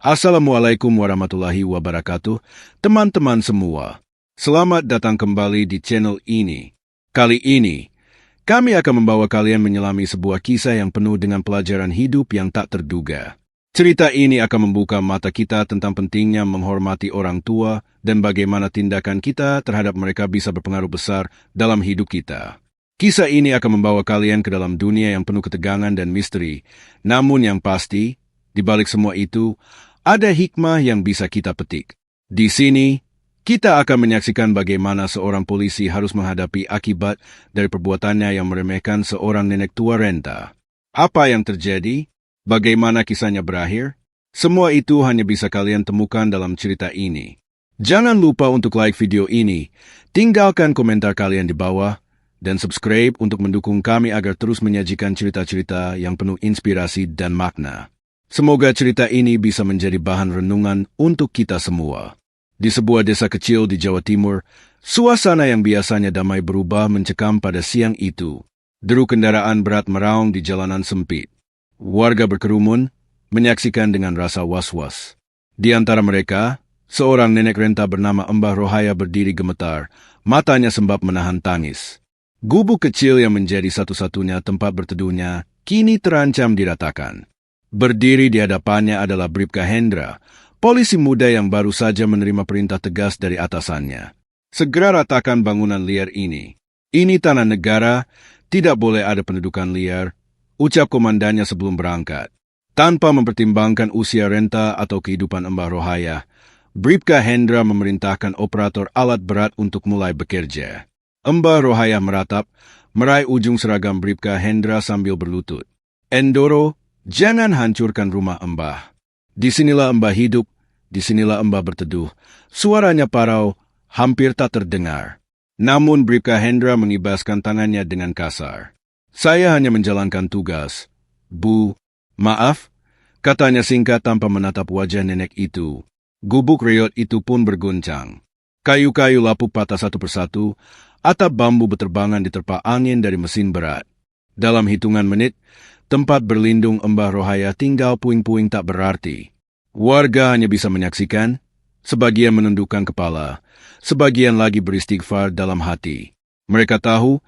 Assalamualaikum warahmatullahi wabarakatuh, teman-teman semua. Selamat datang kembali di channel ini. Kali ini, kami akan membawa kalian menyelami sebuah kisah yang penuh dengan pelajaran hidup yang tak terduga. Cerita ini akan membuka mata kita tentang pentingnya menghormati orang tua dan bagaimana tindakan kita terhadap mereka bisa berpengaruh besar dalam hidup kita. Kisah ini akan membawa kalian ke dalam dunia yang penuh ketegangan dan misteri. Namun yang pasti, di balik semua itu, ada hikmah yang bisa kita petik. Di sini, kita akan menyaksikan bagaimana seorang polisi harus menghadapi akibat dari perbuatannya yang meremehkan seorang nenek tua renta. Apa yang terjadi? Bagaimana kisahnya berakhir? Semua itu hanya bisa kalian temukan dalam cerita ini. Jangan lupa untuk like video ini, tinggalkan komentar kalian di bawah, dan subscribe untuk mendukung kami agar terus menyajikan cerita-cerita yang penuh inspirasi dan makna. Semoga cerita ini bisa menjadi bahan renungan untuk kita semua. Di sebuah desa kecil di Jawa Timur, suasana yang biasanya damai berubah mencekam pada siang itu. Deru kendaraan berat meraung di jalanan sempit. Warga berkerumun, menyaksikan dengan rasa was-was. Di antara mereka, seorang nenek renta bernama Mbah Rohaya berdiri gemetar, matanya sembab menahan tangis. Gubuk kecil yang menjadi satu-satunya tempat berteduhnya kini terancam diratakan. Berdiri di hadapannya adalah Bribka Hendra, polisi muda yang baru saja menerima perintah tegas dari atasannya. Segera ratakan bangunan liar ini. Ini tanah negara, tidak boleh ada pendudukan liar, ucap komandannya sebelum berangkat. Tanpa mempertimbangkan usia renta atau kehidupan Mbah Rohaya, Bribka Hendra memerintahkan operator alat berat untuk mulai bekerja. Mbah Rohaya meratap, meraih ujung seragam Bribka Hendra sambil berlutut. Endoro, jangan hancurkan rumah Mbah. Disinilah Mbah hidup, disinilah Mbah berteduh. Suaranya parau, hampir tak terdengar. Namun Bribka Hendra mengibaskan tangannya dengan kasar. Saya hanya menjalankan tugas. Bu, maaf, katanya singkat tanpa menatap wajah nenek itu. Gubuk reot itu pun berguncang. Kayu-kayu lapuk patah satu persatu, atap bambu berterbangan diterpa angin dari mesin berat. Dalam hitungan menit, tempat berlindung Mbah Rohaya tinggal puing-puing tak berarti. Warga hanya bisa menyaksikan, sebagian menundukkan kepala, sebagian lagi beristighfar dalam hati. Mereka tahu,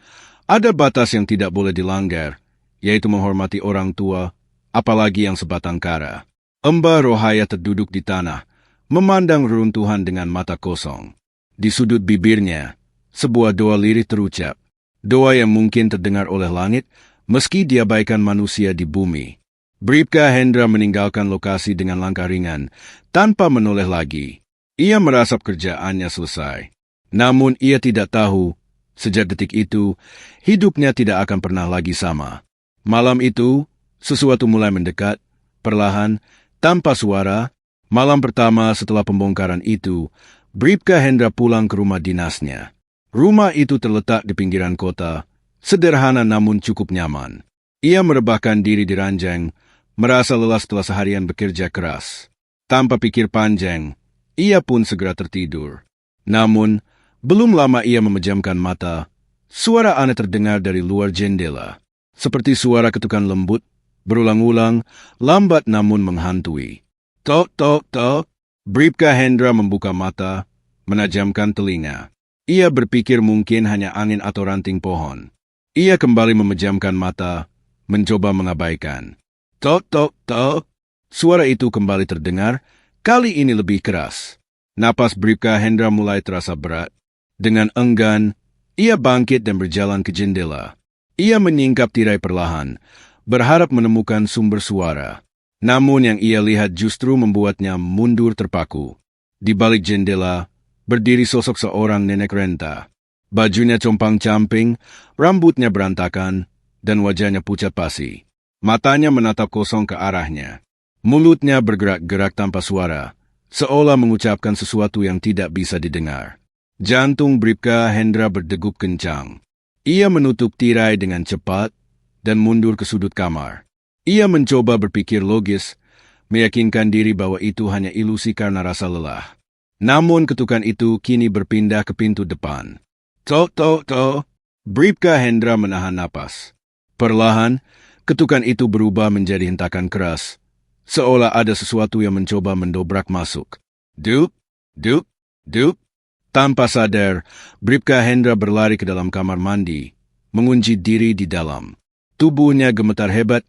ada batas yang tidak boleh dilanggar, yaitu menghormati orang tua, apalagi yang sebatang kara. Mbah Rohaya terduduk di tanah, memandang reruntuhan dengan mata kosong. Di sudut bibirnya, sebuah doa lirih terucap. Doa yang mungkin terdengar oleh langit, meski diabaikan manusia di bumi. Bribka Hendra meninggalkan lokasi dengan langkah ringan, tanpa menoleh lagi. Ia merasap kerjaannya selesai. Namun ia tidak tahu, sejak detik itu, hidupnya tidak akan pernah lagi sama. Malam itu, sesuatu mulai mendekat, perlahan, tanpa suara. Malam pertama setelah pembongkaran itu, Bribka Hendra pulang ke rumah dinasnya. Rumah itu terletak di pinggiran kota, sederhana namun cukup nyaman. Ia merebahkan diri di ranjang, merasa lelah setelah seharian bekerja keras. Tanpa pikir panjang, ia pun segera tertidur. Namun, belum lama ia memejamkan mata, suara aneh terdengar dari luar jendela. Seperti suara ketukan lembut, berulang-ulang, lambat namun menghantui. Tok, tok, tok. Bribka Hendra membuka mata, menajamkan telinga. Ia berpikir mungkin hanya angin atau ranting pohon. Ia kembali memejamkan mata, mencoba mengabaikan. Tok, tok, tok. Suara itu kembali terdengar, kali ini lebih keras. Napas Bribka Hendra mulai terasa berat. Dengan enggan, ia bangkit dan berjalan ke jendela. Ia menyingkap tirai perlahan, berharap menemukan sumber suara. Namun yang ia lihat justru membuatnya mundur terpaku. Di balik jendela, berdiri sosok seorang nenek renta. Bajunya compang-camping, rambutnya berantakan, dan wajahnya pucat pasi. Matanya menatap kosong ke arahnya. Mulutnya bergerak-gerak tanpa suara, seolah mengucapkan sesuatu yang tidak bisa didengar. Jantung Bribka Hendra berdegup kencang. Ia menutup tirai dengan cepat dan mundur ke sudut kamar. Ia mencoba berpikir logis, meyakinkan diri bahwa itu hanya ilusi karena rasa lelah. Namun ketukan itu kini berpindah ke pintu depan. Tok, tok, tok. Bribka Hendra menahan napas. Perlahan, ketukan itu berubah menjadi hentakan keras, seolah ada sesuatu yang mencoba mendobrak masuk. Duk, duk, duk. Tanpa sadar, Bribka Hendra berlari ke dalam kamar mandi, mengunci diri di dalam. Tubuhnya gemetar hebat,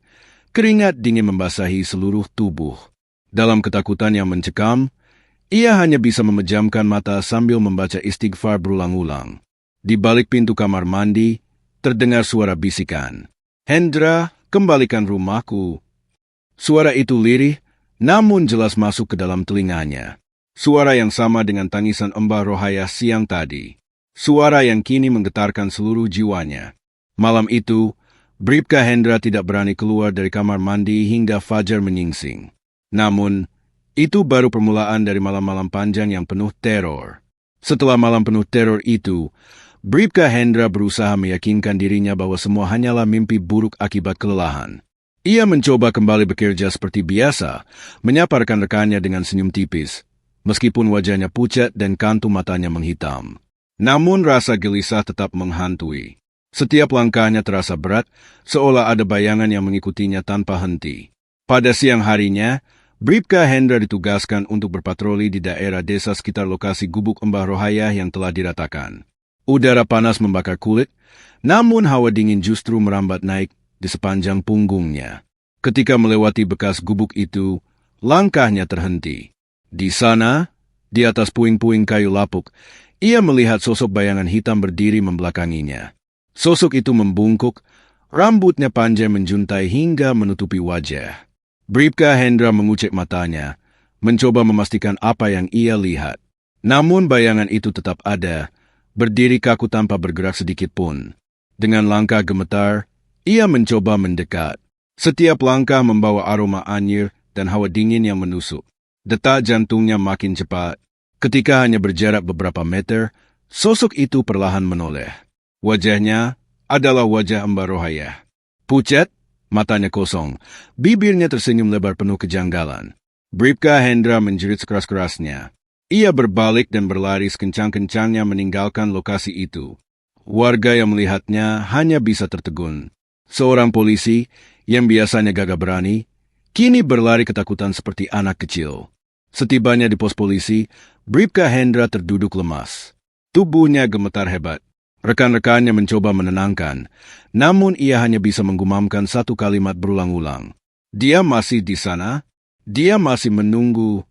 keringat dingin membasahi seluruh tubuh. Dalam ketakutan yang mencekam, ia hanya bisa memejamkan mata sambil membaca istighfar berulang-ulang. Di balik pintu kamar mandi, terdengar suara bisikan. Hendra, kembalikan rumahku. Suara itu lirih, namun jelas masuk ke dalam telinganya. Suara yang sama dengan tangisan Mbah Rohaya siang tadi. Suara yang kini menggetarkan seluruh jiwanya. Malam itu, Bribka Hendra tidak berani keluar dari kamar mandi hingga fajar menyingsing. Namun, itu baru permulaan dari malam-malam panjang yang penuh teror. Setelah malam penuh teror itu, Bribka Hendra berusaha meyakinkan dirinya bahwa semua hanyalah mimpi buruk akibat kelelahan. Ia mencoba kembali bekerja seperti biasa, menyapa rekan-rekannya dengan senyum tipis, meskipun wajahnya pucat dan kantung matanya menghitam. Namun rasa gelisah tetap menghantui. Setiap langkahnya terasa berat, seolah ada bayangan yang mengikutinya tanpa henti. Pada siang harinya, Bribka Hendra ditugaskan untuk berpatroli di daerah desa sekitar lokasi gubuk Mbah Rohaya yang telah diratakan. Udara panas membakar kulit, namun hawa dingin justru merambat naik di sepanjang punggungnya. Ketika melewati bekas gubuk itu, langkahnya terhenti. Di sana, di atas puing-puing kayu lapuk, ia melihat sosok bayangan hitam berdiri membelakanginya. Sosok itu membungkuk, rambutnya panjang menjuntai hingga menutupi wajah. Bribka Hendra mengucek matanya, mencoba memastikan apa yang ia lihat. Namun bayangan itu tetap ada, berdiri kaku tanpa bergerak sedikit pun. Dengan langkah gemetar, ia mencoba mendekat. Setiap langkah membawa aroma anyir dan hawa dingin yang menusuk. Detak jantungnya makin cepat. Ketika hanya berjarak beberapa meter, sosok itu perlahan menoleh. Wajahnya adalah wajah Mbah Rohaya. Pucat, matanya kosong, bibirnya tersenyum lebar penuh kejanggalan. Bribka Hendra menjerit sekeras-kerasnya. Ia berbalik dan berlari sekencang-kencangnya meninggalkan lokasi itu. Warga yang melihatnya hanya bisa tertegun. Seorang polisi yang biasanya gagah berani, kini berlari ketakutan seperti anak kecil. Setibanya di pos polisi, Bribka Hendra terduduk lemas. Tubuhnya gemetar hebat. Rekan-rekannya mencoba menenangkan, namun ia hanya bisa menggumamkan satu kalimat berulang-ulang. Dia masih di sana, dia masih menunggu.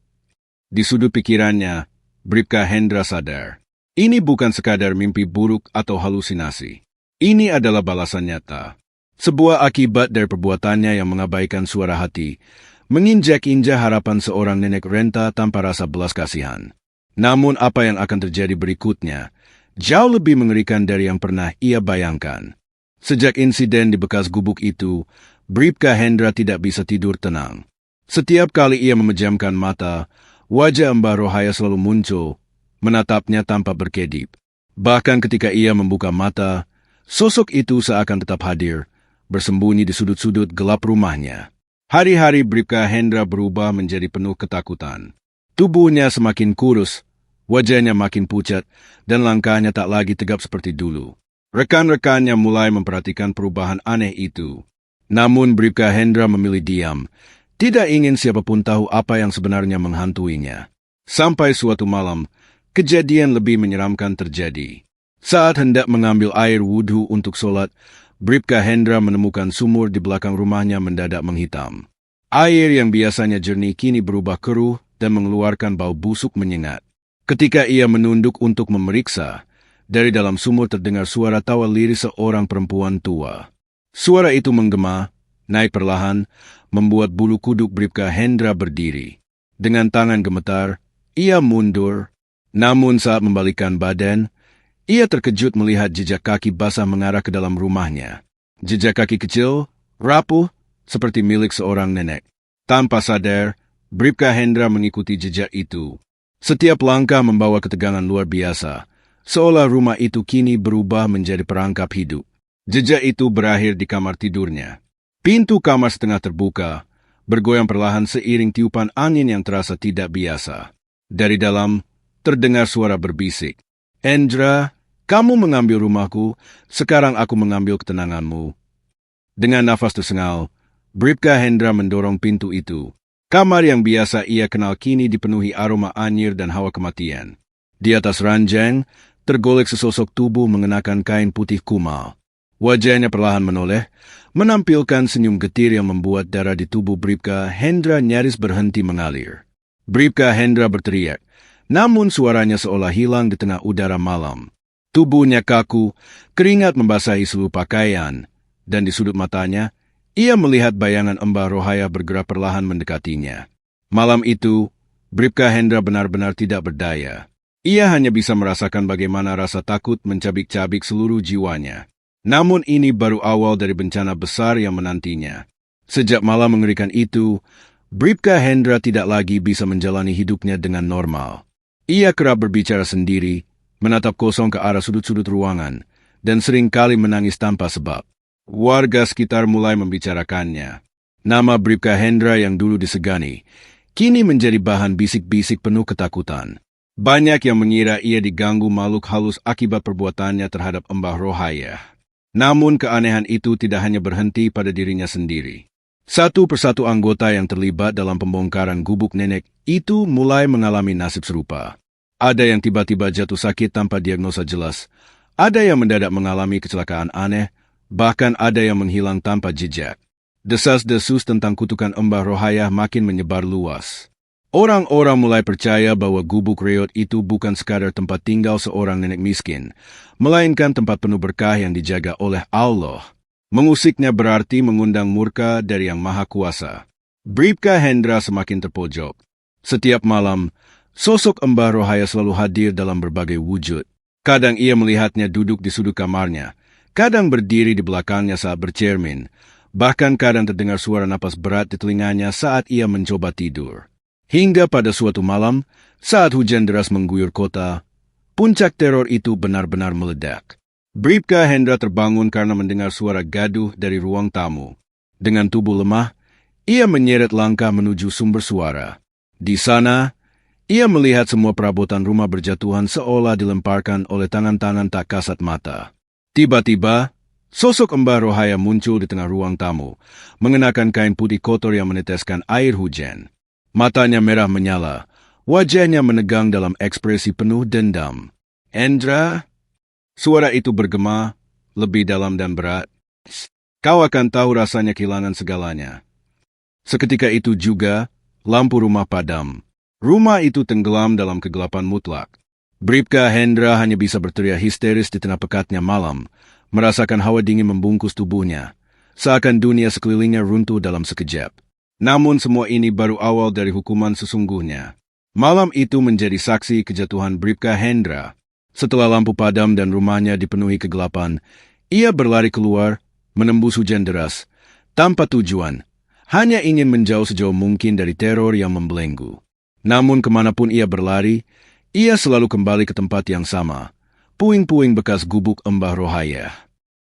Di sudut pikirannya, Bribka Hendra sadar. Ini bukan sekadar mimpi buruk atau halusinasi. Ini adalah balasan nyata. Sebuah akibat dari perbuatannya yang mengabaikan suara hati, menginjak-injak harapan seorang nenek renta tanpa rasa belas kasihan. Namun apa yang akan terjadi berikutnya, jauh lebih mengerikan dari yang pernah ia bayangkan. Sejak insiden di bekas gubuk itu, Bribka Hendra tidak bisa tidur tenang. Setiap kali ia memejamkan mata, wajah Mbah Rohaya selalu muncul, menatapnya tanpa berkedip. Bahkan ketika ia membuka mata, sosok itu seakan tetap hadir, bersembunyi di sudut-sudut gelap rumahnya. Hari-hari Bribka Hendra berubah menjadi penuh ketakutan. Tubuhnya semakin kurus, wajahnya makin pucat, dan langkahnya tak lagi tegap seperti dulu. Rekan-rekannya mulai memperhatikan perubahan aneh itu. Namun Bribka Hendra memilih diam, tidak ingin siapapun tahu apa yang sebenarnya menghantuinya. Sampai suatu malam, kejadian lebih menyeramkan terjadi. Saat hendak mengambil air wudhu untuk sholat, Bribka Hendra menemukan sumur di belakang rumahnya mendadak menghitam. Air yang biasanya jernih kini berubah keruh dan mengeluarkan bau busuk menyengat. Ketika ia menunduk untuk memeriksa, dari dalam sumur terdengar suara tawa lirih seorang perempuan tua. Suara itu menggema, naik perlahan, membuat bulu kuduk Bribka Hendra berdiri. Dengan tangan gemetar, ia mundur. Namun saat membalikkan badan, ia terkejut melihat jejak kaki basah mengarah ke dalam rumahnya. Jejak kaki kecil, rapuh, seperti milik seorang nenek. Tanpa sadar, Bribka Hendra mengikuti jejak itu. Setiap langkah membawa ketegangan luar biasa, seolah rumah itu kini berubah menjadi perangkap hidup. Jejak itu berakhir di kamar tidurnya. Pintu kamar setengah terbuka, bergoyang perlahan seiring tiupan angin yang terasa tidak biasa. Dari dalam, terdengar suara berbisik. Hendra, kamu mengambil rumahku, sekarang aku mengambil ketenanganmu. Dengan nafas tersengal, Bribka Hendra mendorong pintu itu. Kamar yang biasa ia kenal kini dipenuhi aroma anyir dan hawa kematian. Di atas ranjang, tergolek sesosok tubuh mengenakan kain putih kumal. Wajahnya perlahan menoleh, menampilkan senyum getir yang membuat darah di tubuh Bribka Hendra nyaris berhenti mengalir. Bribka Hendra berteriak, namun suaranya seolah hilang di tengah udara malam. Tubuhnya kaku, keringat membasahi seluruh pakaian, dan di sudut matanya, ia melihat bayangan Mbah Rohaya bergerak perlahan mendekatinya. Malam itu, Bribka Hendra benar-benar tidak berdaya. Ia hanya bisa merasakan bagaimana rasa takut mencabik-cabik seluruh jiwanya. Namun ini baru awal dari bencana besar yang menantinya. Sejak malam mengerikan itu, Bribka Hendra tidak lagi bisa menjalani hidupnya dengan normal. Ia kerap berbicara sendiri, menatap kosong ke arah sudut-sudut ruangan, dan seringkali menangis tanpa sebab. Warga sekitar mulai membicarakannya. Nama Bribka Hendra yang dulu disegani, kini menjadi bahan bisik-bisik penuh ketakutan. Banyak yang mengira ia diganggu makhluk halus akibat perbuatannya terhadap Mbah Rohaya. Namun keanehan itu tidak hanya berhenti pada dirinya sendiri. Satu persatu anggota yang terlibat dalam pembongkaran gubuk nenek itu mulai mengalami nasib serupa. Ada yang tiba-tiba jatuh sakit tanpa diagnosa jelas, ada yang mendadak mengalami kecelakaan aneh, bahkan ada yang menghilang tanpa jejak. Desas-desus tentang kutukan Mbah Rohaya makin menyebar luas. Orang-orang mulai percaya bahwa gubuk reot itu bukan sekadar tempat tinggal seorang nenek miskin, melainkan tempat penuh berkah yang dijaga oleh Allah. Mengusiknya berarti mengundang murka dari Yang Maha Kuasa. Bribka Hendra semakin terpojok. Setiap malam, sosok Mbah Rohaya selalu hadir dalam berbagai wujud. Kadang ia melihatnya duduk di sudut kamarnya, kadang berdiri di belakangnya saat bercermin, bahkan kadang terdengar suara napas berat di telinganya saat ia mencoba tidur. Hingga pada suatu malam, saat hujan deras mengguyur kota, puncak teror itu benar-benar meledak. Bribka Hendra terbangun karena mendengar suara gaduh dari ruang tamu. Dengan tubuh lemah, ia menyeret langkah menuju sumber suara. Di sana, ia melihat semua perabotan rumah berjatuhan seolah dilemparkan oleh tangan-tangan tak kasat mata. Tiba-tiba, sosok Mbah Rohaya muncul di tengah ruang tamu, mengenakan kain putih kotor yang meneteskan air hujan. Matanya merah menyala, wajahnya menegang dalam ekspresi penuh dendam. "Hendra?" Suara itu bergema, lebih dalam dan berat. "Kau akan tahu rasanya kehilangan segalanya." Seketika itu juga, lampu rumah padam. Rumah itu tenggelam dalam kegelapan mutlak. Bribka Hendra hanya bisa berteriak histeris di tengah pekatnya malam, merasakan hawa dingin membungkus tubuhnya, seakan dunia sekelilingnya runtuh dalam sekejap. Namun semua ini baru awal dari hukuman sesungguhnya. Malam itu menjadi saksi kejatuhan Bribka Hendra. Setelah lampu padam dan rumahnya dipenuhi kegelapan, ia berlari keluar, menembus hujan deras, tanpa tujuan, hanya ingin menjauh sejauh mungkin dari teror yang membelenggu. Namun kemanapun ia berlari, ia selalu kembali ke tempat yang sama, puing-puing bekas gubuk Mbah Rohaya.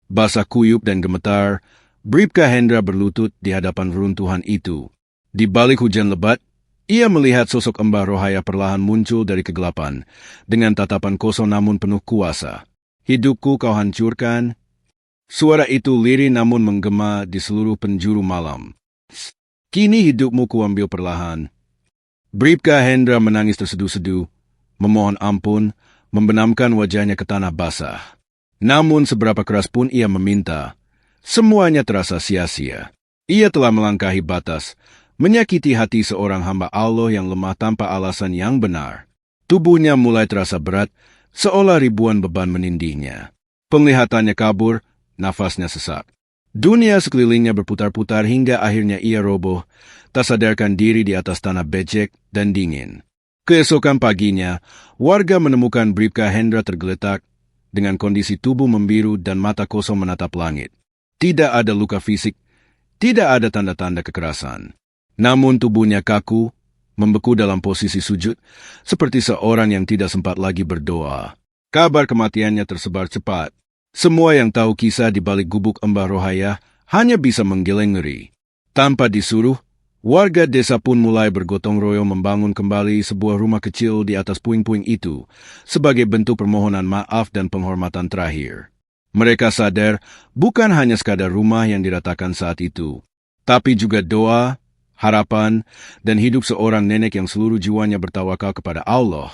Basah kuyup dan gemetar, Bribka Hendra berlutut di hadapan reruntuhan itu. Di balik hujan lebat, ia melihat sosok Mbah Rohaya perlahan muncul dari kegelapan, dengan tatapan kosong namun penuh kuasa. "Hidupku kau hancurkan." Suara itu lirih namun menggema di seluruh penjuru malam. "Kini hidupmu kuambil perlahan." Bribka Hendra menangis terseduh-seduh, memohon ampun, membenamkan wajahnya ke tanah basah. Namun seberapa keras pun ia meminta, semuanya terasa sia-sia. Ia telah melangkahi batas, menyakiti hati seorang hamba Allah yang lemah tanpa alasan yang benar. Tubuhnya mulai terasa berat, seolah ribuan beban menindihnya. Penglihatannya kabur, nafasnya sesak. Dunia sekelilingnya berputar-putar hingga akhirnya ia roboh, tak sadarkan diri di atas tanah becek dan dingin. Keesokan paginya, warga menemukan Bribka Hendra tergeletak, dengan kondisi tubuh membiru dan mata kosong menatap langit. Tidak ada luka fisik, tidak ada tanda-tanda kekerasan. Namun tubuhnya kaku, membeku dalam posisi sujud, seperti seorang yang tidak sempat lagi berdoa. Kabar kematiannya tersebar cepat. Semua yang tahu kisah di balik gubuk Mbah Rohaya hanya bisa menggeleng ngeri. Tanpa disuruh, warga desa pun mulai bergotong royong membangun kembali sebuah rumah kecil di atas puing-puing itu, sebagai bentuk permohonan maaf dan penghormatan terakhir. Mereka sadar bukan hanya sekadar rumah yang diratakan saat itu, tapi juga doa, harapan, dan hidup seorang nenek yang seluruh jiwanya bertawakal kepada Allah.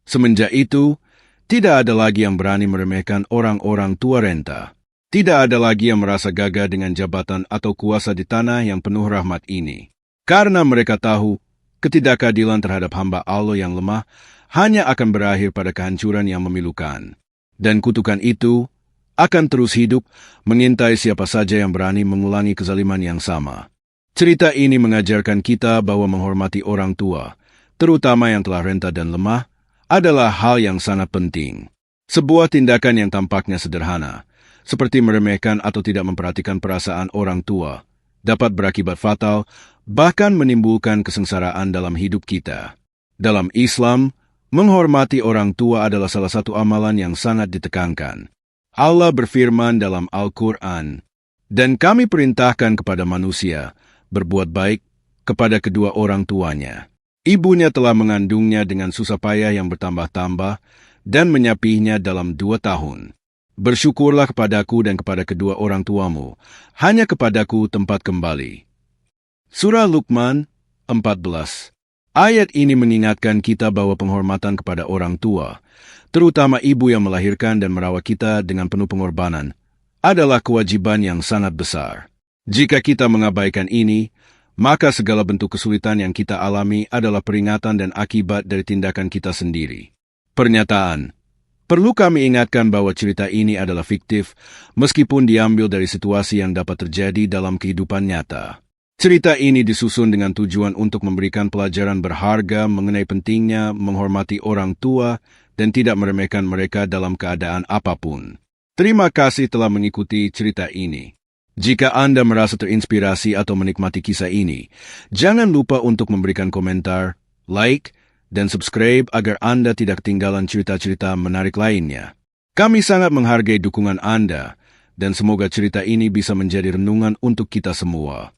Semenjak itu, tidak ada lagi yang berani meremehkan orang-orang tua renta. Tidak ada lagi yang merasa gagah dengan jabatan atau kuasa di tanah yang penuh rahmat ini. Karena mereka tahu, ketidakadilan terhadap hamba Allah yang lemah hanya akan berakhir pada kehancuran yang memilukan. Dan kutukan itu akan terus hidup mengintai siapa saja yang berani mengulangi kezaliman yang sama. Cerita ini mengajarkan kita bahwa menghormati orang tua, terutama yang telah renta dan lemah, adalah hal yang sangat penting. Sebuah tindakan yang tampaknya sederhana, seperti meremehkan atau tidak memperhatikan perasaan orang tua, dapat berakibat fatal, bahkan menimbulkan kesengsaraan dalam hidup kita. Dalam Islam, menghormati orang tua adalah salah satu amalan yang sangat ditekankan. Allah berfirman dalam Al-Quran, "Dan kami perintahkan kepada manusia berbuat baik kepada kedua orang tuanya. Ibunya telah mengandungnya dengan susah payah yang bertambah-tambah dan menyapihnya dalam 2 tahun. Bersyukurlah kepadaku dan kepada kedua orang tuamu, hanya kepadaku tempat kembali." Surah Luqman 14. Ayat ini mengingatkan kita bahwa penghormatan kepada orang tua, terutama ibu yang melahirkan dan merawat kita dengan penuh pengorbanan, adalah kewajiban yang sangat besar. Jika kita mengabaikan ini, maka segala bentuk kesulitan yang kita alami adalah peringatan dan akibat dari tindakan kita sendiri. Pernyataan: perlu kami ingatkan bahwa cerita ini adalah fiktif, meskipun diambil dari situasi yang dapat terjadi dalam kehidupan nyata. Cerita ini disusun dengan tujuan untuk memberikan pelajaran berharga mengenai pentingnya menghormati orang tua dan tidak meremehkan mereka dalam keadaan apapun. Terima kasih telah mengikuti cerita ini. Jika Anda merasa terinspirasi atau menikmati kisah ini, jangan lupa untuk memberikan komentar, like, dan subscribe agar Anda tidak ketinggalan cerita-cerita menarik lainnya. Kami sangat menghargai dukungan Anda, dan semoga cerita ini bisa menjadi renungan untuk kita semua.